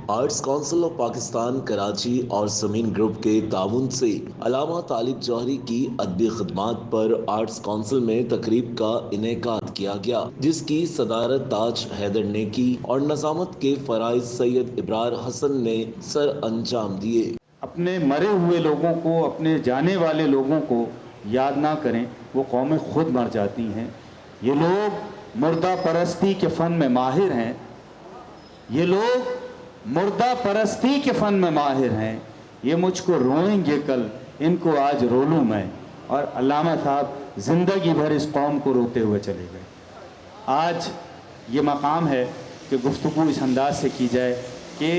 Arts council of Pakistan Karachi اور سمین group کے تعاون سے علامہ طالب جوہری کی ادبی خدمات پر آرٹس کونسل میں تقریب کا انعقاد کیا گیا، جس کی صدارت تاج حیدر نے کی اور نظامت کے فرائض سید ابرار حسن نے سر انجام دیے۔ اپنے مرے ہوئے لوگوں کو، اپنے جانے والے لوگوں کو یاد نہ کریں، وہ قومیں خود مر جاتی ہیں۔ یہ لوگ مردہ پرستی کے فن میں ماہر ہیں، یہ لوگ مردہ پرستی کے فن میں ماہر ہیں۔ یہ مجھ کو روئیں گے کل، ان کو آج رو لوں میں۔ اور علامہ صاحب زندگی بھر اس قوم کو روتے ہوئے چلے گئے۔ آج یہ مقام ہے کہ گفتگو اس انداز سے کی جائے کہ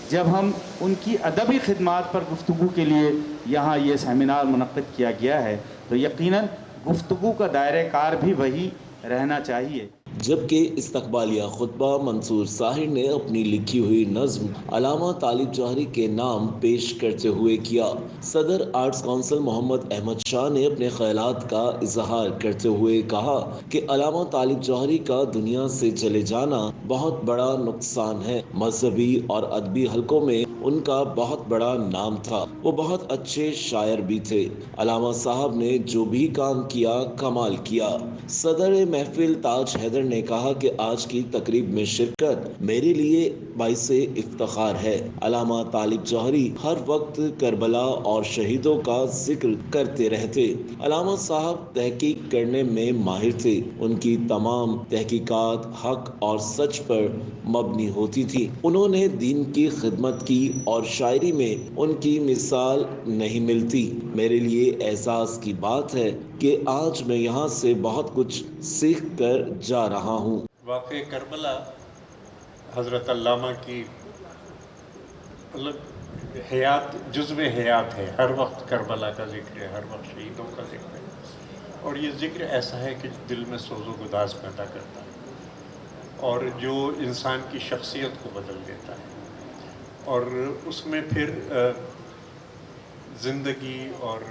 جب ہم ان کی ادبی خدمات پر گفتگو کے لیے یہاں یہ سیمینار منعقد کیا گیا ہے، تو یقیناً گفتگو کا دائرہ کار بھی وہی رہنا چاہیے۔ جبکہ استقبالیہ خطبہ منصور ساحر نے اپنی لکھی ہوئی نظم علامہ طالب جوہری کے نام پیش کرتے ہوئے کیا۔ صدر آرٹس کونسل محمد احمد شاہ نے اپنے خیالات کا اظہار کرتے ہوئے کہا کہ علامہ طالب جوہری کا دنیا سے چلے جانا بہت بڑا نقصان ہے۔ مذہبی اور ادبی حلقوں میں ان کا بہت بڑا نام تھا، وہ بہت اچھے شاعر بھی تھے۔ علامہ صاحب نے جو بھی کام کیا کمال کیا۔ صدر محفل تاج حیدر نے کہا کہ آج کی تقریب میں شرکت میرے لیے باعث افتخار ہے۔ علامہ طالب جوہری ہر وقت کربلا اور شہیدوں کا ذکر کرتے رہتے۔ علامہ صاحب تحقیق کرنے میں ماہر تھے، ان کی تمام تحقیقات حق اور سچ پر مبنی ہوتی تھی۔ انہوں نے دین کی خدمت کی اور شاعری میں ان کی مثال نہیں ملتی۔ میرے لیے اعزاز کی بات ہے کہ آج میں یہاں سے بہت کچھ سیکھ کر جا رہا ہوں۔ واقع کربلا حضرت علامہ کی حیات، جزو حیات ہے۔ ہر وقت کربلا کا ذکر ہے، ہر وقت شہیدوں کا ذکر ہے، اور یہ ذکر ایسا ہے کہ دل میں سوز و گداز پیدا کرتا ہے اور جو انسان کی شخصیت کو بدل دیتا ہے، اور اس میں پھر زندگی اور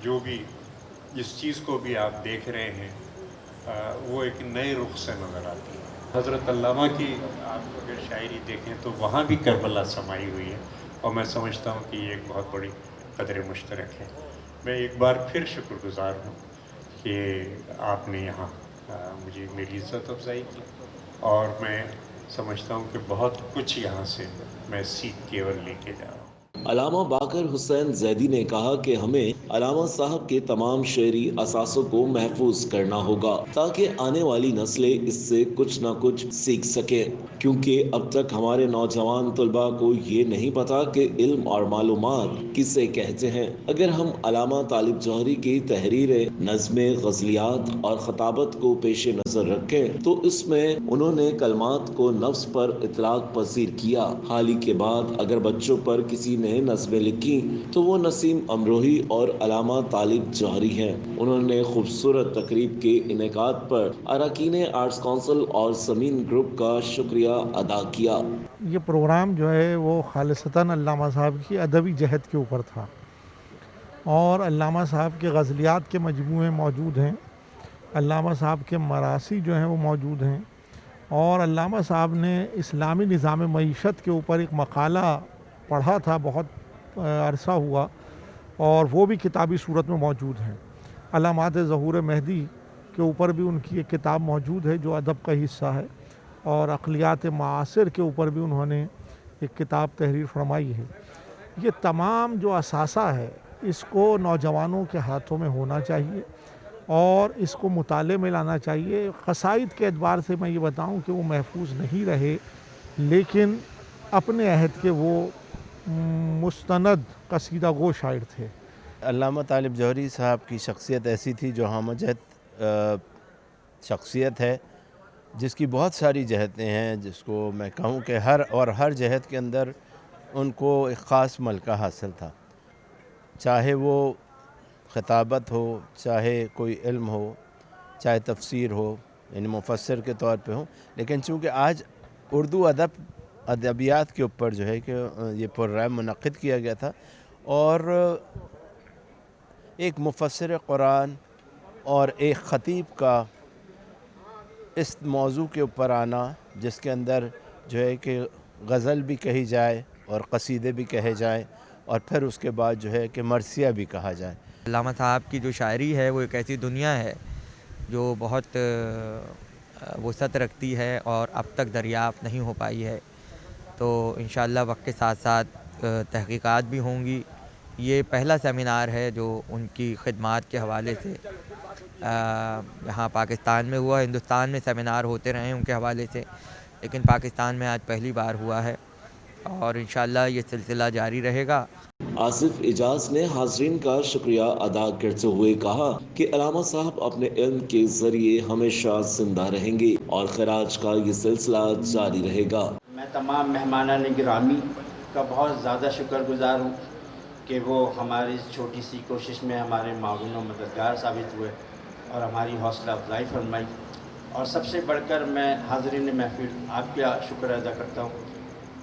جو بھی جس چیز کو بھی آپ دیکھ رہے ہیں وہ ایک نئے رخ سے نظر آتی ہے۔ حضرت علامہ کی آپ اگر شاعری دیکھیں تو وہاں بھی کربلا سمائی ہوئی ہے، اور میں سمجھتا ہوں کہ یہ ایک بہت بڑی قدر مشترک ہے۔ میں ایک بار پھر شکر گزار ہوں کہ آپ نے یہاں مجھے میری عزت افزائی کی، اور میں سمجھتا ہوں کہ بہت کچھ یہاں سے میں سیکھ کیول لے کے جا رہا ہوں۔ علامہ باقر حسین زیدی نے کہا کہ ہمیں علامہ صاحب کے تمام شعری اثاثوں کو محفوظ کرنا ہوگا تاکہ آنے والی نسلیں اس سے کچھ نہ کچھ سیکھ سکیں، کیونکہ اب تک ہمارے نوجوان طلباء کو یہ نہیں پتا کہ علم اور معلومات کسے کہتے ہیں۔ اگر ہم علامہ طالب جوہری کی تحریریں، نظمیں، غزلیات اور خطابت کو پیش نظر رکھیں تو اس میں انہوں نے کلمات کو نفس پر اطلاق پذیر کیا۔ حال ہی کے بعد اگر بچوں پر کسی نے نظمیں لکھی تو وہ نسیم امروہی اور علامہ طالب جوہری ہیں۔ انہوں نے خوبصورت تقریب کے انعقاد پر اراکین آرٹس کونسل اور سمین گروپ کا شکریہ ادا کیا۔ یہ پروگرام جو ہے وہ خالصتاً علامہ صاحب کی ادبی جہد کے اوپر تھا، اور علامہ صاحب کے غزلیات کے مجموعے موجود ہیں، علامہ صاحب کے مراثی جو ہیں وہ موجود ہیں، اور علامہ صاحب نے اسلامی نظام معیشت کے اوپر ایک مقالہ پڑھا تھا، بہت عرصہ ہوا، اور وہ بھی کتابی صورت میں موجود ہیں۔ علامات ظہور مہدی کے اوپر بھی ان کی ایک کتاب موجود ہے جو ادب کا حصہ ہے، اور اقلیات معاصر کے اوپر بھی انہوں نے ایک کتاب تحریر فرمائی ہے۔ یہ تمام جو اثاثہ ہے اس کو نوجوانوں کے ہاتھوں میں ہونا چاہیے اور اس کو مطالعے میں لانا چاہیے۔ قصائد کے اعتبار سے میں یہ بتاؤں کہ وہ محفوظ نہیں رہے، لیکن اپنے عہد کے وہ مستند قصیدہ گو شاعر تھے۔ علامہ طالب جوہری صاحب کی شخصیت ایسی تھی جو ہمہ جہت شخصیت ہے، جس کی بہت ساری جہتیں ہیں، جس کو میں کہوں کہ ہر جہت کے اندر ان کو ایک خاص ملکہ حاصل تھا، چاہے وہ خطابت ہو، چاہے کوئی علم ہو، چاہے تفسیر ہو، یعنی مفسر کے طور پہ ہو۔ لیکن چونکہ آج اردو ادبیات کے اوپر جو ہے کہ یہ پروگرام منعقد کیا گیا تھا، اور ایک مفسر قرآن اور ایک خطیب کا اس موضوع کے اوپر آنا، جس کے اندر جو ہے کہ غزل بھی کہی جائے اور قصیدے بھی کہے جائیں اور پھر اس کے بعد جو ہے کہ مرثیہ بھی کہا جائے۔ علامہ صاحب کی جو شاعری ہے وہ ایک ایسی دنیا ہے جو بہت وسعت رکھتی ہے اور اب تک دریافت نہیں ہو پائی ہے، تو انشاءاللہ وقت کے ساتھ ساتھ تحقیقات بھی ہوں گی۔ یہ پہلا سیمینار ہے جو ان کی خدمات کے حوالے سے یہاں پاکستان میں ہوا۔ ہندوستان میں سیمینار ہوتے رہے ہیں ان کے حوالے سے، لیکن پاکستان میں آج پہلی بار ہوا ہے اور انشاءاللہ یہ سلسلہ جاری رہے گا۔ آصف اجاز نے حاضرین کا شکریہ ادا کرتے ہوئے کہا کہ علامہ صاحب اپنے علم کے ذریعے ہمیشہ زندہ رہیں گے اور خراج کا یہ سلسلہ جاری رہے گا۔ میں تمام مہمانان گرامی کا بہت زیادہ شکر گزار ہوں کہ وہ ہماری اس چھوٹی سی کوشش میں ہمارے معاون و مددگار ثابت ہوئے اور ہماری حوصلہ افزائی فرمائی، اور سب سے بڑھ کر میں حاضرین محفل آپ کا شکر ادا کرتا ہوں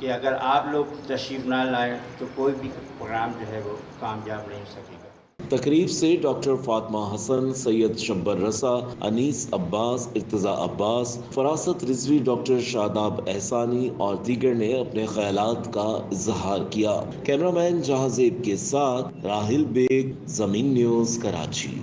کہ اگر آپ لوگ تشریف نہ لائیں تو کوئی بھی پروگرام جو ہے وہ کامیاب نہیں ہو سکے گا۔ تقریب سے ڈاکٹر فاطمہ حسن، سید شبر رسا، انیس عباس، ارتضیٰ عباس، فراست رضوی، ڈاکٹر شاداب احسانی اور دیگر نے اپنے خیالات کا اظہار کیا۔ کیمرہ مین جہاں زیب کے ساتھ راہل بیگ، زمین نیوز، کراچی۔